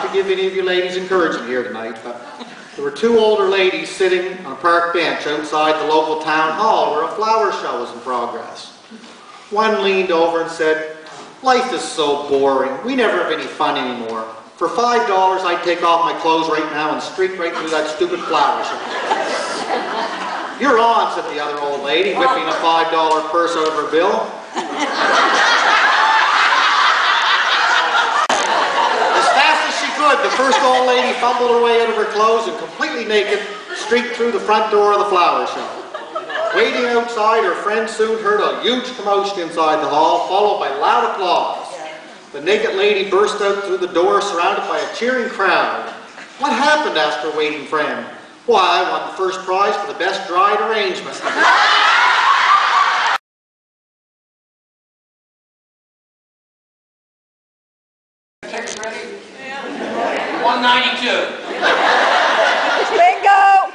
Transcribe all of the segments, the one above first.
to give any of you ladies encouragement here tonight, but there were two older ladies sitting on a park bench outside the local town hall where a flower show was in progress. One leaned over and said, "Life is so boring. We never have any fun anymore. For $5, I'd take off my clothes right now and streak right through that stupid flower show." "You're on," said the other old lady, whipping a $5 purse out of her bill. As fast as she could, the first old lady fumbled her way out of her clothes and completely naked streaked through the front door of the flower show. Waiting outside, her friend soon heard a huge commotion inside the hall, followed by loud applause. The naked lady burst out through the door, surrounded by a cheering crowd. "What happened?" asked her waiting friend. "Why, I won the first prize for the best dried arrangement." Tickets ready? Yeah. 192. Bingo!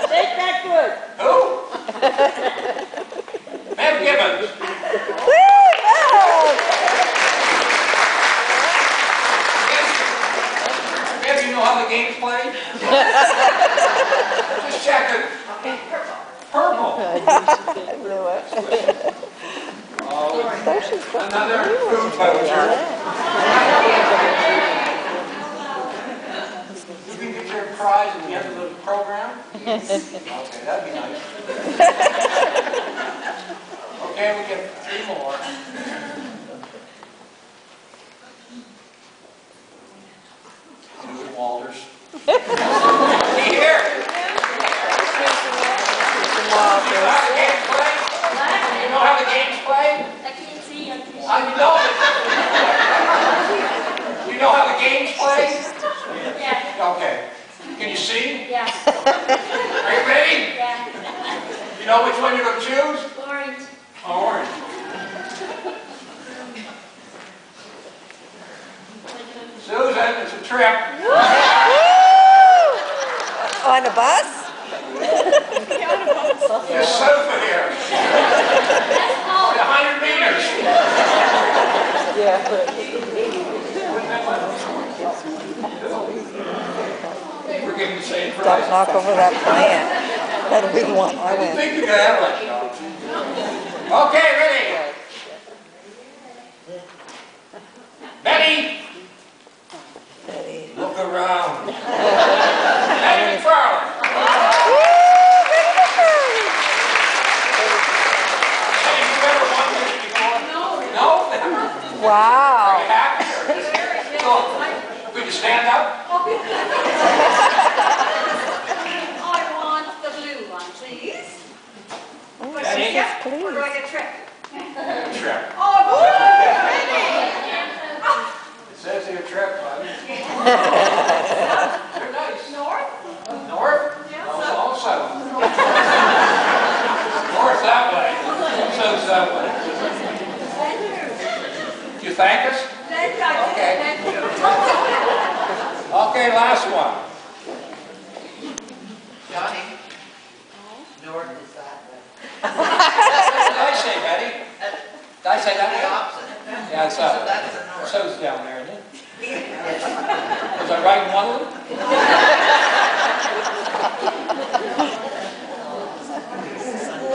Take that good. Who? Bev Gibbons. Bev, you know how the game's played? Just check it. Purple. Oh, another food voucher. You can get your prize at the end of the program? Okay, that'd be nice. Okay, we get 3 more. Susan Walters. Is he here? You know how the game's played? You know how the game's played? I can't see. I know it. You know how the game's played? Yeah. Okay. Can you see? Yeah. Are you ready? Yeah. You know which one you're going to choose? Orange. Orange. Susan, it's a trip. On a bus? There's a sofa here. For 100 meters. Yeah. We're getting the same prize. Don't knock over that plant. That'll be the one I I didn't win. think you could have it. Okay, ready? Betty. Look around. Betty McFarland. Have you ever won this before? No. No? Wow. Are you happy? Cool. Could you stand up? I want the blue one, please. Betty? Yes, please. Or do I get a trick? Trip. Oh, It says here trip, buddy. You're nice. North? North? Yeah. No, also. North that way. So's that way. Thank you. You thank us? Thank you. Okay. Thank you. Okay, last one. Johnny? North is that way. What did I say, Betty? Did I say that? The opposite. Yeah, it's So up. that's the north. So's down there, isn't it? Was I right in one of them?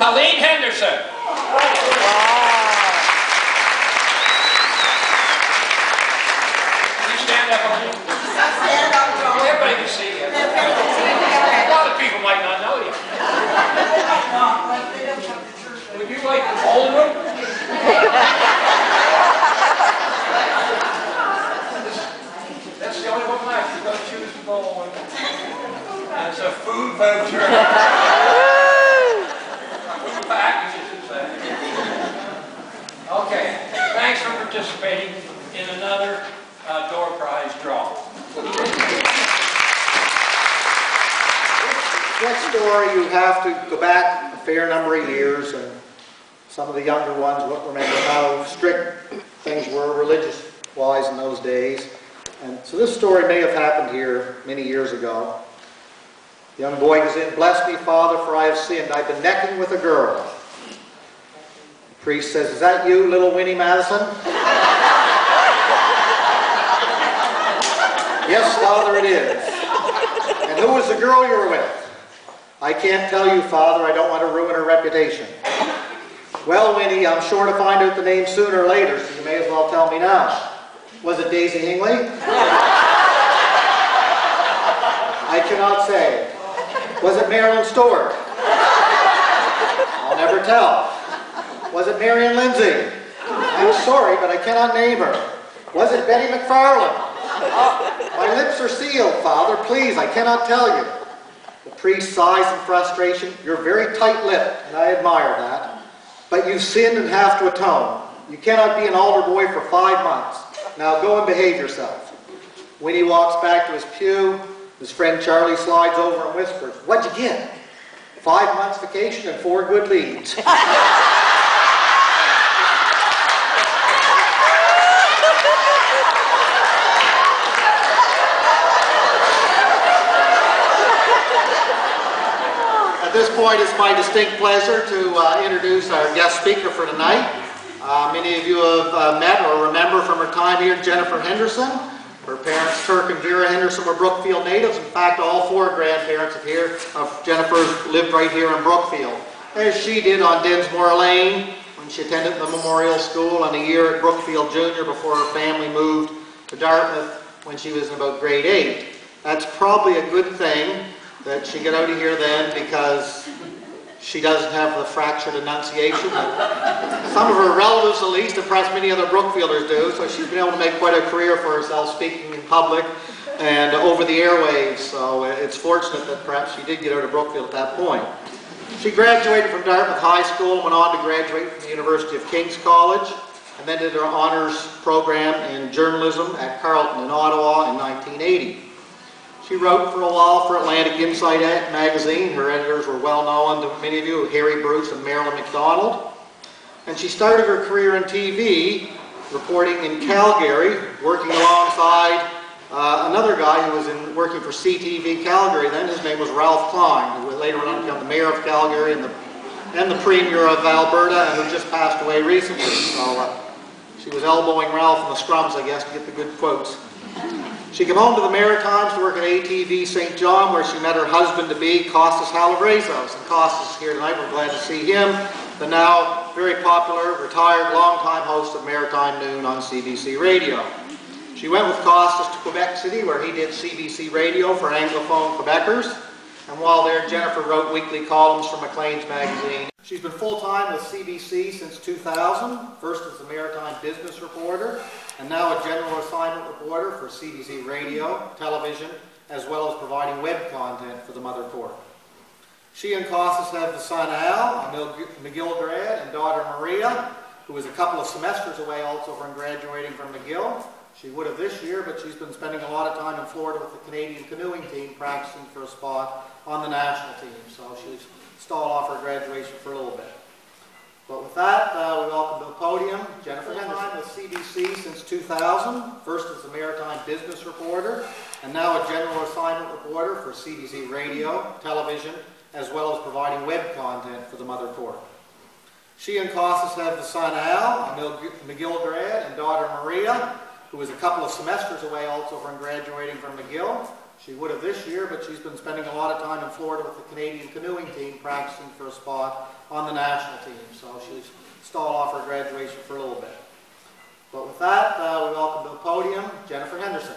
Colleen Henderson. Can you stand up, Colleen? Stand up, John. Everybody can see you. A lot of people might not know you. Would you like the ballroom? That's the only one left. You're going to choose the ballroom. And it's a food voucher. Food packages, in fact. Okay. Thanks for participating in another door prize draw. Next story, you have to go back a fair number of years, and some of the younger ones will remember how strict things were religious-wise in those days. And so this story may have happened here many years ago. The young boy was in, "Bless me, Father, for I have sinned. I've been necking with a girl." The priest says, "Is that you, little Winnie Madison?" Yes, Father, it is. And who was the girl you were with? I can't tell you, Father. I don't want to ruin her reputation. Well, Winnie, I'm sure to find out the name sooner or later, so you may as well tell me now. Was it Daisy Hingley? I cannot say. Was it Marilyn Stewart? I'll never tell. Was it Marion Lindsay? I'm sorry, but I cannot name her. Was it Betty McFarlane? My lips are sealed, Father. Please, I cannot tell you. The priest sighs in frustration. You're very tight-lipped, and I admire that. But you've sinned and have to atone. You cannot be an altar boy for 5 months. Now go and behave yourself. When he walks back to his pew, his friend Charlie slides over and whispers, what'd you get? 5 months vacation and 4 good leads. At this point, it's my distinct pleasure to introduce our guest speaker for tonight. Many of you have met or remember from her time here, Jennifer Henderson. Her parents, Turk and Vera Henderson, were Brookfield natives. In fact, all 4 grandparents of Jennifer's lived right here in Brookfield, as she did on Dinsmore Lane when she attended the Memorial School, and a year at Brookfield Junior before her family moved to Dartmouth when she was in about grade 8. That's probably a good thing that she got out of here then, because she doesn't have the fractured enunciation that some of her relatives, at least, and perhaps many other Brookfielders do. So she's been able to make quite a career for herself speaking in public and over the airwaves. So it's fortunate that perhaps she did get out of Brookfield at that point. She graduated from Dartmouth High School and went on to graduate from the University of King's College, and then did her honors program in journalism at Carleton in Ottawa in 1980. She wrote for a while for Atlantic Insight magazine. Her editors were well known to many of you, Harry Bruce and Marilyn MacDonald. And she started her career in TV, reporting in Calgary, working alongside another guy who was working for CTV Calgary then. His name was Ralph Klein, who would later on become the mayor of Calgary and the premier of Alberta, and who just passed away recently. So she was elbowing Ralph in the scrums, I guess, to get the good quotes. She came home to the Maritimes to work at ATV St. John, where she met her husband-to-be, Costas Halabrazos. And Costas is here tonight. We're glad to see him, the now very popular, retired, long-time host of Maritime Noon on CBC Radio. She went with Costas to Quebec City, where he did CBC Radio for Anglophone Quebecers. And while there, Jennifer wrote weekly columns for Maclean's magazine. She's been full-time with CBC since 2000, first as the Maritime Business Reporter, and now a general assignment reporter for CBC Radio, television, as well as providing web content for the Mother Court. She and Costas have the son Al, a McGill grad, and daughter Maria, who is a couple of semesters away also from graduating from McGill. She would have this year, but she's been spending a lot of time in Florida with the Canadian canoeing team, practicing for a spot on the national team. So she's stalled off her graduation for a little bit. But with that, we welcome to the podium Jennifer Henderson with CBC since 2000, first as the Maritime Business Reporter, and now a general assignment reporter for CBC Radio, television, as well as providing web content for the Mother Court. She and Costas have the son Al, a McGill grad, and daughter Maria, who is a couple of semesters away also from graduating from McGill. She would have this year, but she's been spending a lot of time in Florida with the Canadian canoeing team, practicing for a spot on the national team. So she's stalled off her graduation for a little bit. But with that, we welcome to the podium Jennifer Henderson.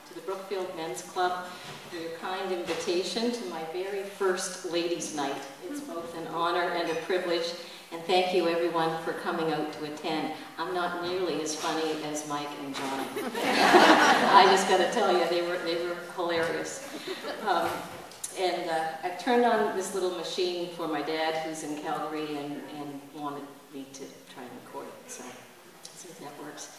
To the Brookfield Men's Club for your kind invitation to my very first ladies' night. It's both an honor and a privilege, and thank you everyone for coming out to attend. I'm not nearly as funny as Mike and Johnny. I just got to tell you, they were hilarious. I've turned on this little machine for my dad, who's in Calgary, and wanted me to try and record it, so let's see if that works.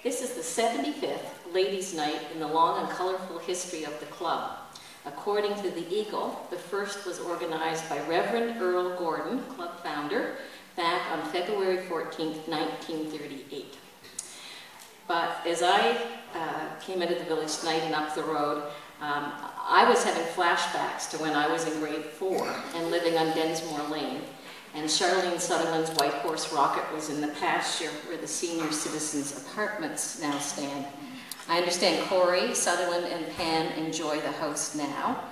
This is the 75th Ladies' Night in the long and colorful history of the club. According to the Eagle, the first was organized by Reverend Earl Gordon, club founder, back on February 14th, 1938. But as I came into the village tonight and up the road, I was having flashbacks to when I was in grade 4 and living on Densmore Lane. And Charlene Sutherland's White Horse Rocket was in the pasture where the senior citizens' apartments now stand. I understand Corey, Sutherland, and Pam enjoy the house now.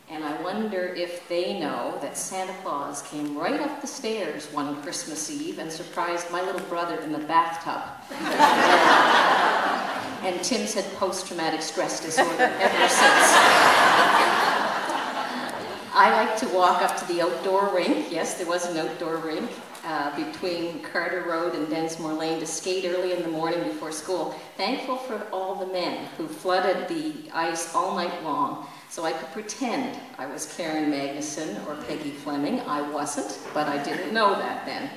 And I wonder if they know that Santa Claus came right up the stairs one Christmas Eve and surprised my little brother in the bathtub. And Tim's had post-traumatic stress disorder ever since. I like to walk up to the outdoor rink. Yes, there was an outdoor rink between Carter Road and Densmore Lane to skate early in the morning before school. Thankful for all the men who flooded the ice all night long so I could pretend I was Karen Magnuson or Peggy Fleming. I wasn't, but I didn't know that then.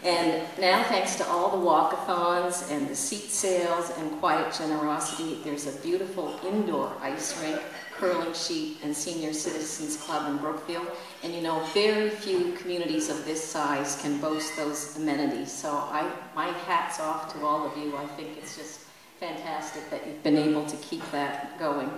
And now, thanks to all the walkathons and the seat sales and quiet generosity, there's a beautiful indoor ice rink, curling sheet, and senior citizens club in Brookfield. And you know, very few communities of this size can boast those amenities. So my hat's off to all of you. I think it's just fantastic that you've been able to keep that going.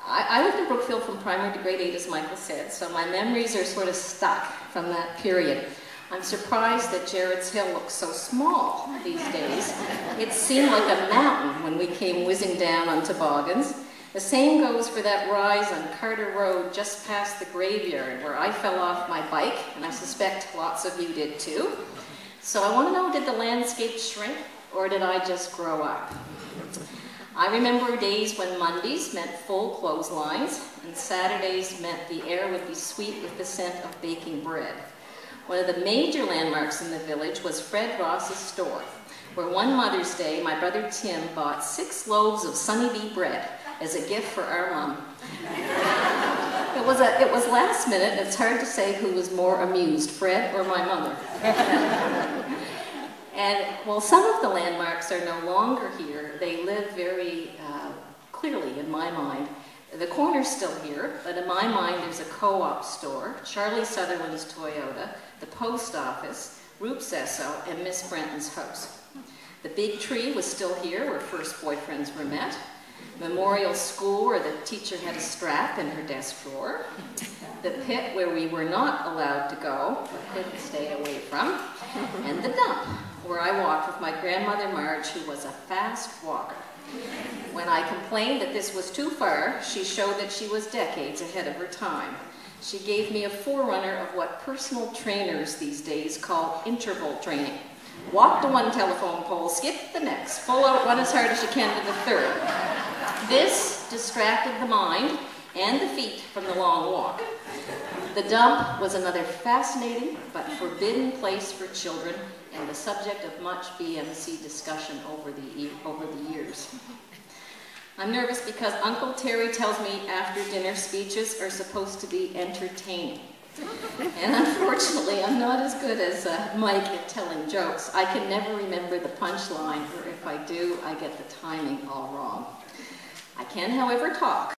I lived in Brookfield from primary to grade 8, as Michael said, so my memories are sort of stuck from that period. I'm surprised that Jarrett's Hill looks so small these days. It seemed like a mountain when we came whizzing down on toboggans. The same goes for that rise on Carter Road just past the graveyard where I fell off my bike, and I suspect lots of you did too. So I want to know, did the landscape shrink or did I just grow up? I remember days when Mondays meant full clotheslines and Saturdays meant the air would be sweet with the scent of baking bread. One of the major landmarks in the village was Fred Ross's store, where one Mother's Day, my brother Tim bought 6 loaves of Sunny Bee bread as a gift for our mom. It was last minute, and it's hard to say who was more amused, Fred or my mother. And while some of the landmarks are no longer here, they live very clearly in my mind. The corner's still here, but in my mind there's a co-op store, Charlie Sutherland's Toyota, the post office, Roop's Esso, and Miss Brenton's house. The big tree was still here where first boyfriends were met. Memorial school where the teacher had a strap in her desk drawer. The pit where we were not allowed to go, but couldn't stay away from. And the dump where I walked with my grandmother Marge, who was a fast walker. When I complained that this was too far, she showed that she was decades ahead of her time. She gave me a forerunner of what personal trainers these days call interval training. Walk to one telephone pole, skip the next, pull out, run as hard as you can to the third. This distracted the mind and the feet from the long walk. The dump was another fascinating but forbidden place for children and the subject of much BMC discussion over the years. I'm nervous because Uncle Terry tells me after dinner speeches are supposed to be entertaining. And unfortunately, I'm not as good as Mike at telling jokes. I can never remember the punchline, or if I do, I get the timing all wrong. I can, however, talk.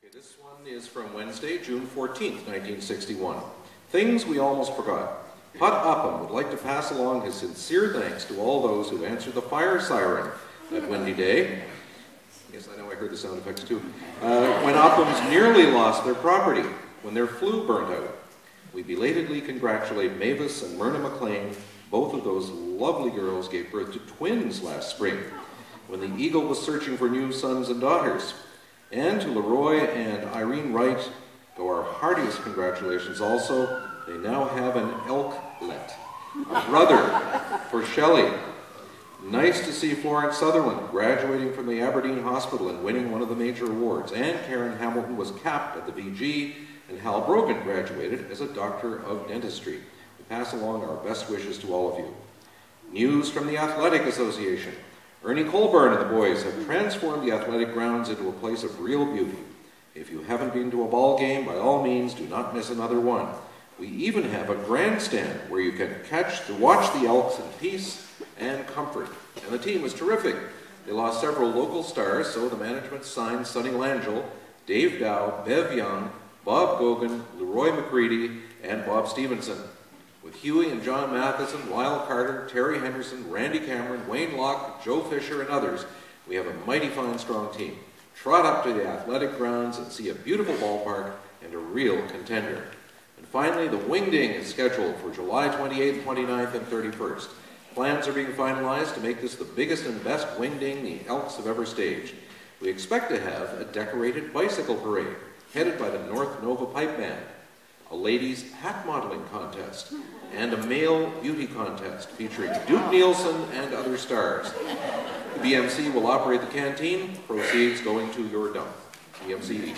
Okay, this one is from Wednesday, June 14th, 1961. Things we almost forgot. Put Upham would like to pass along his sincere thanks to all those who answered the fire siren that windy day. Yes, I know, I heard the sound effects too. When Uphams nearly lost their property, when their flue burnt out. We belatedly congratulate Mavis and Myrna McLean. Both of those lovely girls gave birth to twins last spring, when the Eagle was searching for new sons and daughters. And to Leroy and Irene Wright go our heartiest congratulations also. They now have an elklet, a brother for Shelley. Nice to see Florence Sutherland graduating from the Aberdeen Hospital and winning one of the major awards. And Karen Hamilton was capped at the VG, and Hal Brogan graduated as a Doctor of Dentistry. We pass along our best wishes to all of you. News from the Athletic Association. Ernie Colburn and the boys have transformed the athletic grounds into a place of real beauty. If you haven't been to a ball game, by all means, do not miss another one. We even have a grandstand where you can watch the Elks in peace and comfort. And the team was terrific. They lost several local stars, so the management signed Sonny Langell, Dave Dow, Bev Young, Bob Gogan, Leroy McCready, and Bob Stevenson. With Huey and John Matheson, Lyle Carter, Terry Henderson, Randy Cameron, Wayne Locke, Joe Fisher, and others, we have a mighty fine, strong team. Trot up to the athletic grounds and see a beautiful ballpark and a real contender. And finally, the Wingding is scheduled for July 28th, 29th, and 31st. Plans are being finalized to make this the biggest and best Wingding the Elks have ever staged. We expect to have a decorated bicycle parade, headed by the North Nova Pipe Band, a ladies' hat modeling contest, and a male beauty contest featuring Duke Nielsen and other stars. The BMC will operate the canteen, proceeds going to your dump. BMC.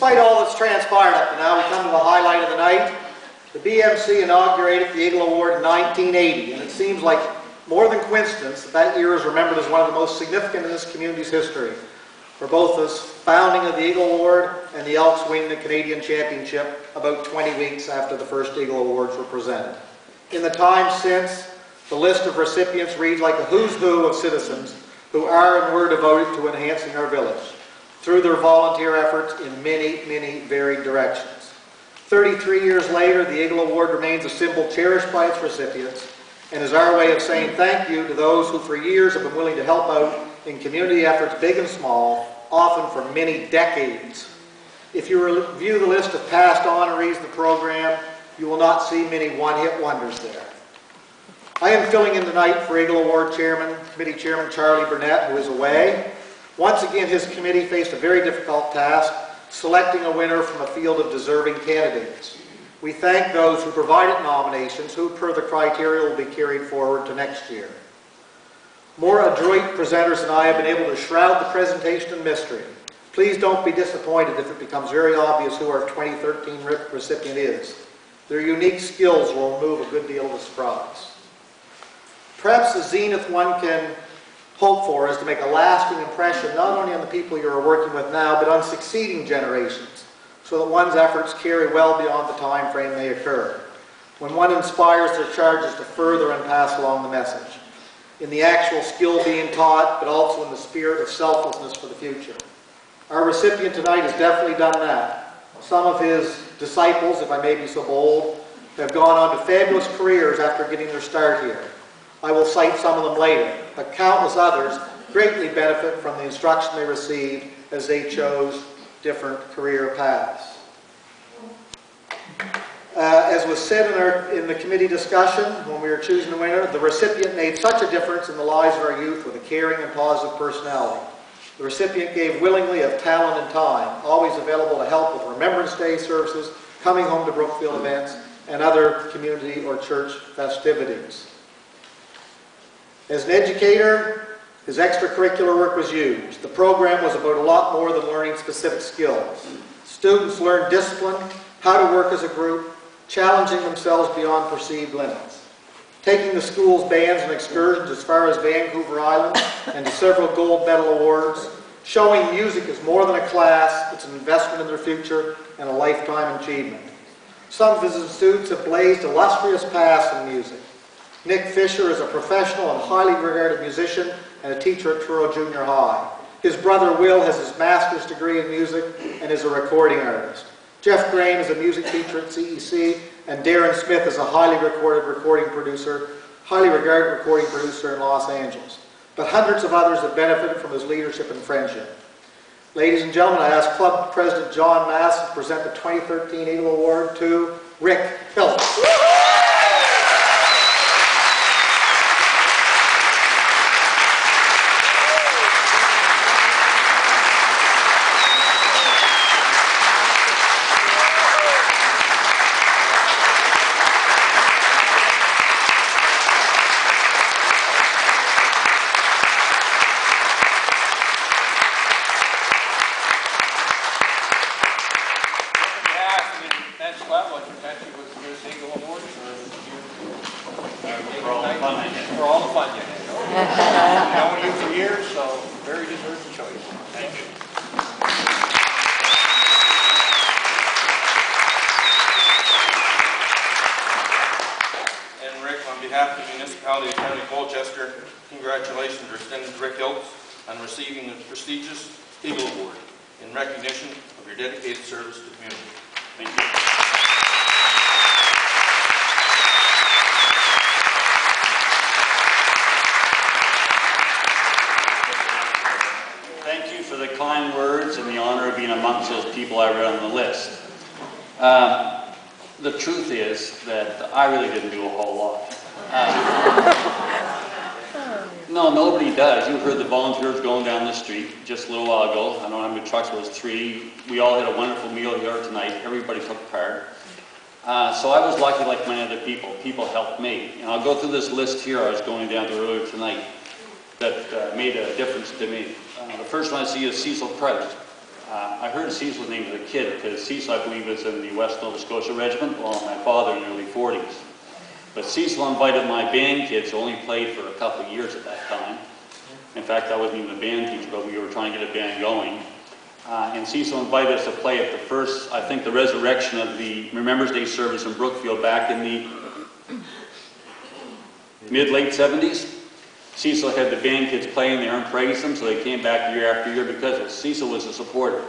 Despite all that's transpired up to now, we come to the highlight of the night. The BMC inaugurated the Eagle Award in 1980, and it seems like more than coincidence that that year is remembered as one of the most significant in this community's history, for both the founding of the Eagle Award and the Elks winning the Canadian Championship about 20 weeks after the first Eagle Awards were presented. In the time since, the list of recipients reads like a who's who of citizens who are and were devoted to enhancing our village through their volunteer efforts in many, many varied directions. 33 years later, the Eagle Award remains a symbol cherished by its recipients and is our way of saying thank you to those who for years have been willing to help out in community efforts big and small, often for many decades. If you review the list of past honorees of the program, you will not see many one-hit wonders there. I am filling in tonight for Eagle Award Committee Chairman Charlie Burnett, who is away. Once again, his committee faced a very difficult task, selecting a winner from a field of deserving candidates. We thank those who provided nominations, who per the criteria will be carried forward to next year. More adroit presenters than I have been able to shroud the presentation in mystery. Please don't be disappointed if it becomes very obvious who our 2013 recipient is. Their unique skills will remove a good deal of the surprise. Perhaps the zenith one can hope for is to make a lasting impression not only on the people you are working with now, but on succeeding generations, so that one's efforts carry well beyond the time frame they occur, when one inspires their charges to further and pass along the message, in the actual skill being taught, but also in the spirit of selflessness for the future. Our recipient tonight has definitely done that. Some of his disciples, if I may be so bold, have gone on to fabulous careers after getting their start here. I will cite some of them later, but countless others greatly benefit from the instruction they received as they chose different career paths. As was said in the committee discussion when we were choosing the winner, the recipient made such a difference in the lives of our youth with a caring and positive personality. The recipient gave willingly of talent and time, always available to help with Remembrance Day services, coming home to Brookfield events, and other community or church festivities. As an educator, his extracurricular work was used. The program was about a lot more than learning specific skills. Students learned discipline, how to work as a group, challenging themselves beyond perceived limits. Taking the school's bands and excursions as far as Vancouver Island and to several gold medal awards, showing music is more than a class, it's an investment in their future and a lifetime achievement. Some of his students have blazed illustrious paths in music. Nick Fisher is a professional and highly regarded musician and a teacher at Truro Junior High. His brother Will has his master's degree in music and is a recording artist. Geoff Graham is a music teacher at CEC, and Darren Smith is a highly regarded recording producer in Los Angeles. But hundreds of others have benefited from his leadership and friendship. Ladies and gentlemen, I ask Club President John Mass to present the 2013 Eagle Award to Rick Hiltz. Congratulations are extended to Rick Hiltz on receiving the prestigious Eagle Award in recognition of your dedicated service to the community. Thank you. Thank you for the kind words and the honor of being amongst those people I read on the list. The truth is that I really didn't do a whole lot. No, nobody does. You heard the volunteers going down the street just a little while ago. I don't know how many trucks, it was 3. We all had a wonderful meal here tonight. Everybody took part. So I was lucky like many other people. People helped me. And I'll go through this list here I was going down to earlier tonight that made a difference to me. The first one I see is Cecil Price. I heard Cecil's name as a kid because Cecil, I believe, was in the West Nova Scotia Regiment, while my father in the early 40s. But Cecil invited my band kids, who only played for a couple of years at that time. In fact, I wasn't even a band teacher, but we were trying to get a band going. And Cecil invited us to play at the first, I think, the resurrection of the Remembrance Day service in Brookfield back in the mid-late 70s. Cecil had the band kids playing there and praised them, so they came back year after year because of it. Cecil was a supporter.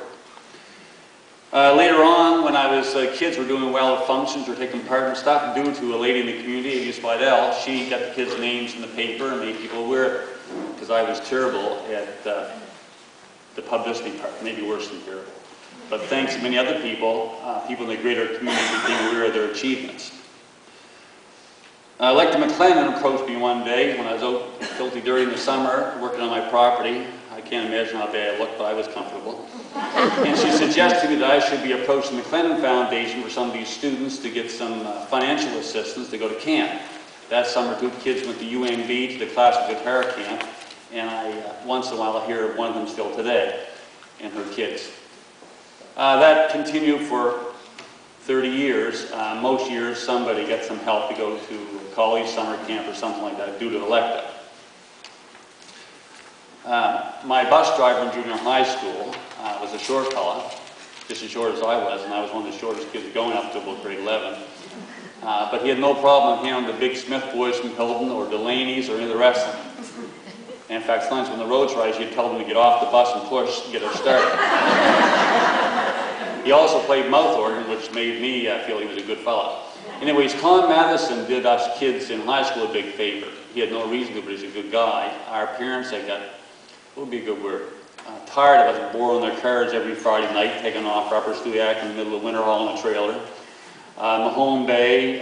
Later on, when I was kids were doing well at functions or taking part in stuff, due to a lady in the community, East Vidal, she got the kids' names in the paper and made people aware of it, because I was terrible at the publicity part, maybe worse than terrible. But thanks to many other people, people in the greater community became aware of their achievements. Like the McLennan approached me one day when I was out filthy dirty in the summer, working on my property. I can't imagine how bad I looked, but I was comfortable. And she suggested to me that I should be approaching the McLennan Foundation for some of these students to get some financial assistance to go to camp. That summer, 2 kids went to UNB to the classical guitar camp, and once in a while I hear of one of them still today, and her kids. That continued for 30 years. Most years somebody got some help to go to college, summer camp, or something like that due to elective. My bus driver in junior high school was a short fella, just as short as I was, and I was one of the shortest kids going up to about grade 11. But he had no problem handling the big Smith boys from Hilton or Delaney's or any of the rest of them. And in fact, sometimes when the roads rise, you'd tell them to get off the bus and push to get us started. He also played mouth organ, which made me feel he was a good fellow. Anyways, Tom Madison did us kids in high school a big favor. He had no reason to, but he's a good guy. Our parents, they got, what would be a good word, tired of us borrowing their cars every Friday night, taking off Upper Stewiacke in the middle of winter haul in a trailer. Mahone Bay,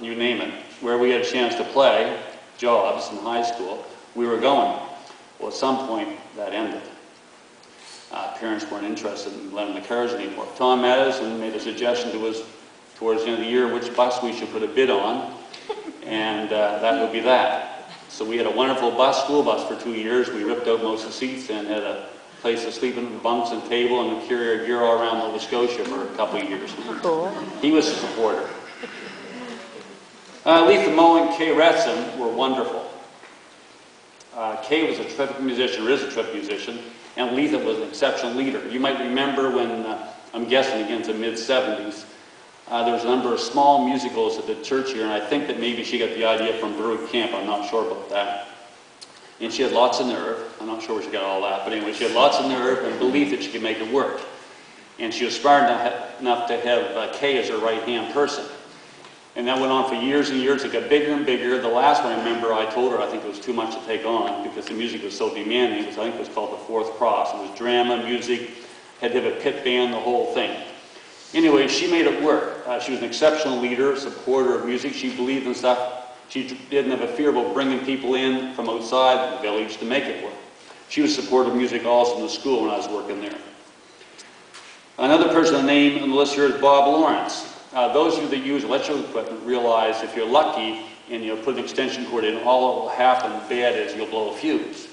you name it. Where we had a chance to play jobs in high school, we were going. Well, at some point, that ended. Parents weren't interested in lending the cars anymore. Tom Madison made a suggestion to us towards the end of the year which bus we should put a bid on, and that would be that. So we had a wonderful bus, school bus, for 2 years. We ripped out most of the seats and had a place to sleep in, bunks and table, and carry our gear all around Nova Scotia for a couple of years. Cool. He was a supporter. Letha Moe and Kay Retson were wonderful. Kay was a terrific musician, or is a terrific musician, and Letha was an exceptional leader. You might remember when, I'm guessing again, the mid-70s, there was a number of small musicals at the church here, and I think that maybe she got the idea from Berwick Camp. I'm not sure about that. And she had lots of nerve. I'm not sure where she got all that, but anyway, she had lots of nerve and belief that she could make it work. And she was smart enough to have Kay as her right-hand person. And that went on for years and years. It got bigger and bigger. The last one, I remember, I told her I think it was too much to take on because the music was so demanding. I think it was called the Fourth Cross. It was drama, music, had to have a pit band, the whole thing. Anyway, she made it work. She was an exceptional leader, supporter of music. She believed in stuff. She didn't have a fear about bringing people in from outside the village to make it work. She was supportive of music also in the school when I was working there. Another person on the name on the list here is Bob Lawrence. Those of you that use electrical equipment realize if you're lucky and you put an extension cord in, all that will happen bad is you'll blow a fuse.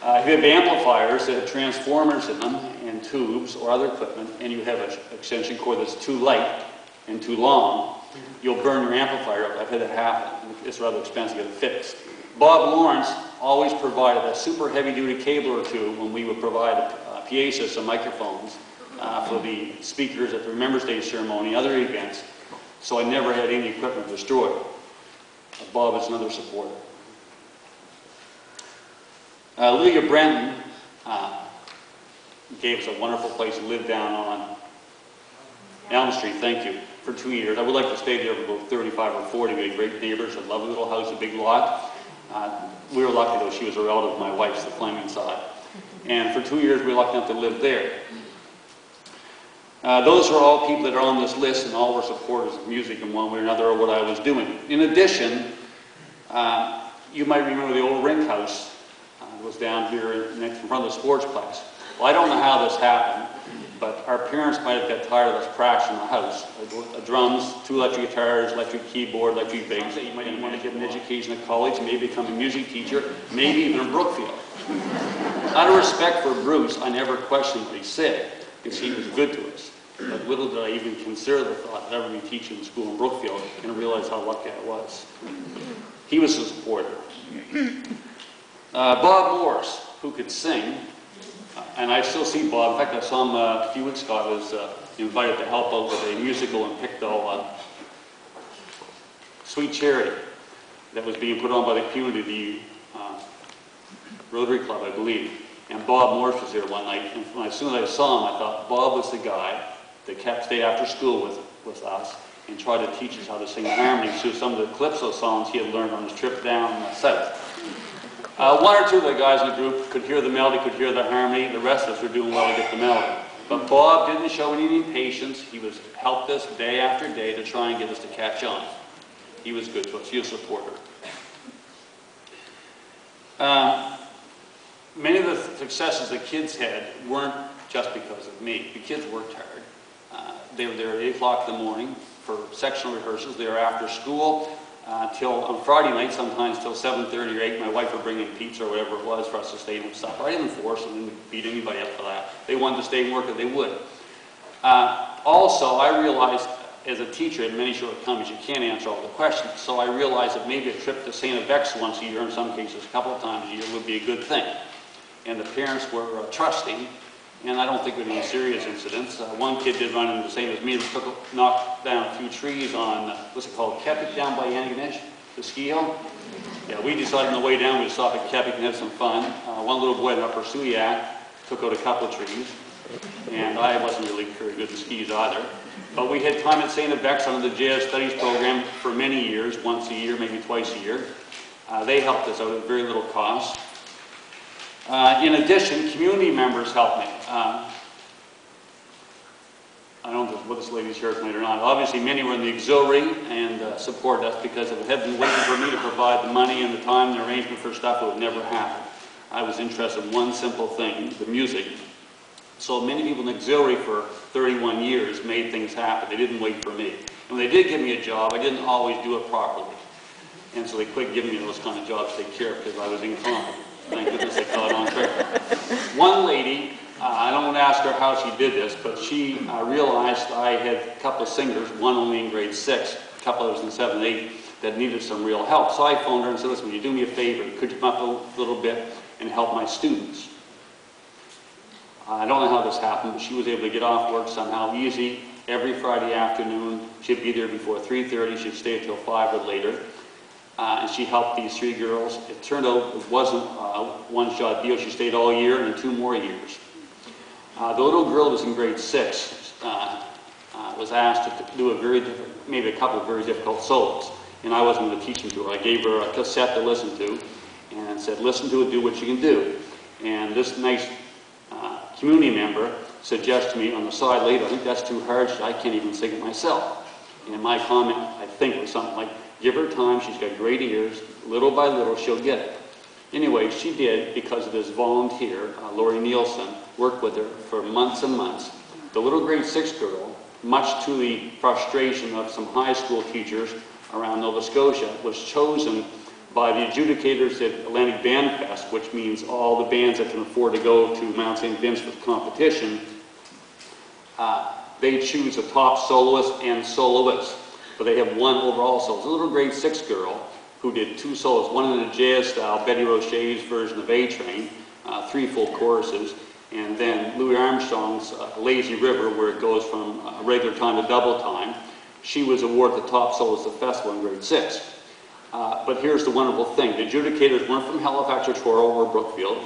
If you have amplifiers that have transformers in them and tubes or other equipment, and you have an extension cord that's too light and too long, you'll burn your amplifier up. I've had that happen. It's rather expensive to get it fixed. Bob Lawrence always provided a super heavy-duty cable or two when we would provide a PA system, microphones, for the speakers at the Remembrance Day ceremony, other events, so I never had any equipment destroyed. Bob is another supporter. Lydia Brenton gave us a wonderful place to live down on Elm Street, thank you, for 2 years. I would like to stay there for about 35 or 40. We had great neighbors, a lovely little house, a big lot. We were lucky though, she was a relative of my wife's, the Fleming side. And for 2 years we were lucky enough to live there. Those are all people that are on this list, and all were supporters of music in one way or another, or what I was doing. In addition, you might remember the old rink house that was down here next in front of the sportsplex. Well, I don't know how this happened, but our parents might have got tired of us crashing the house. Drums, 2 electric guitars, electric keyboard, electric bass. You might want to get an education at college, maybe become a music teacher, maybe even in Brookfield. Out of respect for Bruce, I never questioned what he said, because he was good to us. But little did I even consider the thought that I would be teaching school in Brookfield and realize how lucky I was. He was a supporter. Bob Morse, who could sing, and I still see Bob. In fact, I saw him a few weeks ago. I was invited to help out with a musical in Pictou, Sweet Charity, that was being put on by the community Rotary Club, I believe. And Bob Morse was here one night, and as soon as I saw him, I thought Bob was the guy that stayed after school with us and tried to teach us how to sing harmony through some of the calypso songs he had learned on his trip down south. One or two of the guys in the group could hear the melody, could hear the harmony. The rest of us were doing well to get the melody. But Bob didn't show any impatience. He helped us day after day to try and get us to catch on. He was good to us. He was a supporter. Many of the successes the kids had weren't just because of me. The kids worked hard. They were there at 8 o'clock in the morning for sectional rehearsals. They were after school till on Friday night, sometimes till 7:30 or 8. My wife would bring in pizza or whatever it was for us to stay and stuff. I didn't force them, didn't beat anybody up for that. They wanted to stay and work, and they would. Also, I realized as a teacher in many shortcomings, you can't answer all the questions. So I realized that maybe a trip to St. Bex once a year, in some cases a couple of times a year, would be a good thing. And the parents were trusting, and I don't think there were any serious incidents. One kid did run into the same as me, knocked down a few trees on, what's it called, Kepik down by Yanganish, the ski hill. Yeah, we decided on the way down we'd stop at Kepik and have some fun. One little boy in Upper Suyak took out a couple of trees, and I wasn't really very good at skis either. But we had time at St. Bex under the Jazz Studies program for many years, once a year, maybe twice a year. They helped us out at very little cost. In addition, community members helped me. I don't know what this lady's here tonight or not. Obviously, many were in the auxiliary and supported us, because if it had been waiting for me to provide the money and the time and the arrangement for stuff, it would never happen. I was interested in one simple thing, the music. So many people in the auxiliary for 31 years made things happen. They didn't wait for me. And when they did give me a job, I didn't always do it properly. And so they quit giving me those kind of jobs to take care of, because I was incompetent. Thank goodness they caught on quick. One lady, I don't want to ask her how she did this, but she realized I had a couple of singers, one only in grade 6, a couple others in 7 and 8, that needed some real help. So I phoned her and said, listen, will you do me a favor? Could you come up a little bit and help my students? I don't know how this happened, but she was able to get off work somehow easy. Every Friday afternoon, she'd be there before 3:30. She'd stay until 5 or later. And she helped these 3 girls. It turned out it wasn't a one-shot deal. She stayed all year and 2 more years. The little girl was in grade 6, was asked to do maybe a couple of very difficult solos. And I wasn't going to teach them to her. I gave her a cassette to listen to and said, listen to it, do what you can do. And this nice community member suggested to me on the side later, I think that's too hard, I can't even sing it myself. And my comment, I think, was something like, give her time, she's got great ears, little by little she'll get it. Anyway, she did, because of this volunteer, Lori Nielsen, worked with her for months and months. The little grade 6 girl, much to the frustration of some high school teachers around Nova Scotia, was chosen by the adjudicators at Atlantic Band Fest, which means all the bands that can afford to go to Mount St. Vincent for competition. They choose a top soloist and soloist, but they have one overall soloist. A little grade 6 girl who did 2 solos, one in a jazz style, Betty Roche's version of A-Train, 3 full choruses, and then Louis Armstrong's Lazy River, where it goes from regular time to double time. She was awarded the top soloist of the festival in grade 6. But here's the wonderful thing. The adjudicators weren't from Halifax or Floral or Brookfield.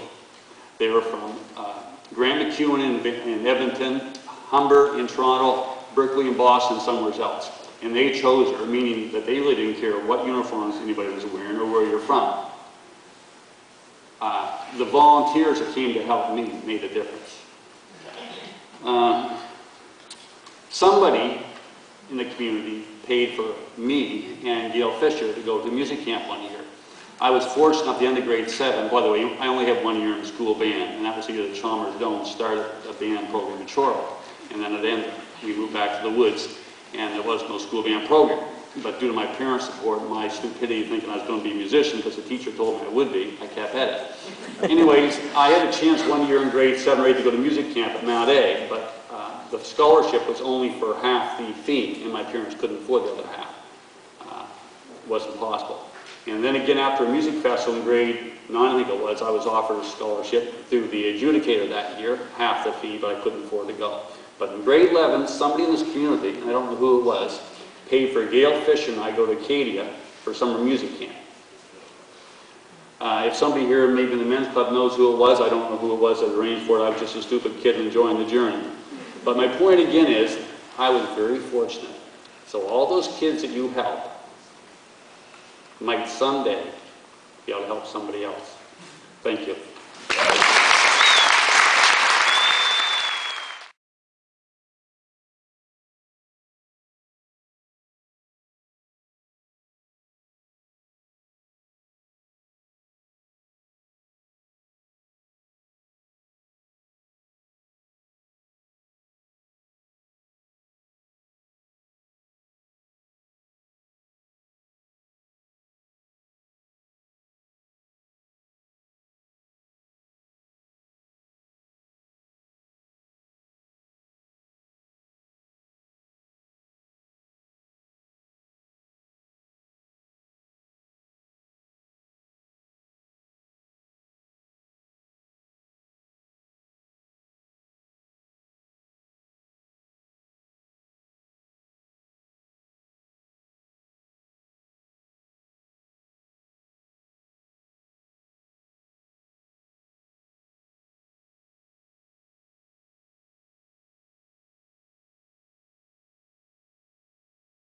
They were from Grand McEwen in Edmonton, Humber in Toronto, Berkeley in Boston, somewhere else. And they chose her, meaning that they really didn't care what uniforms anybody was wearing or where you're from. The volunteers that came to help me made a difference. Somebody in the community paid for me and Gail Fisher to go to music camp one year. I was fortunate enough at the end of grade 7. By the way, I only had 1 year in the school band, and that was either the Chalmers Dome started a band program in Toronto, and then at the end we moved back to the woods, and there was no school band program. but due to my parents' support and my stupidity thinking I was going to be a musician because the teacher told me I would be, I kept at it. Anyways, I had a chance one year in grade 7 or 8 to go to music camp at Mount A, but the scholarship was only for half the fee, and my parents couldn't afford the other half. It wasn't possible. And then again, after a music festival in grade 9, I think it was, I was offered a scholarship through the adjudicator that year, half the fee, but I couldn't afford to go. But in grade 11, somebody in this community, and I don't know who it was, paid for Gail Fisher and I go to Acadia for summer music camp. If somebody here, maybe in the men's club, knows who it was, I don't know who it was that arranged for it. I was just a stupid kid enjoying the journey. But my point again is, I was very fortunate. So all those kids that you help might someday be able to help somebody else. Thank you.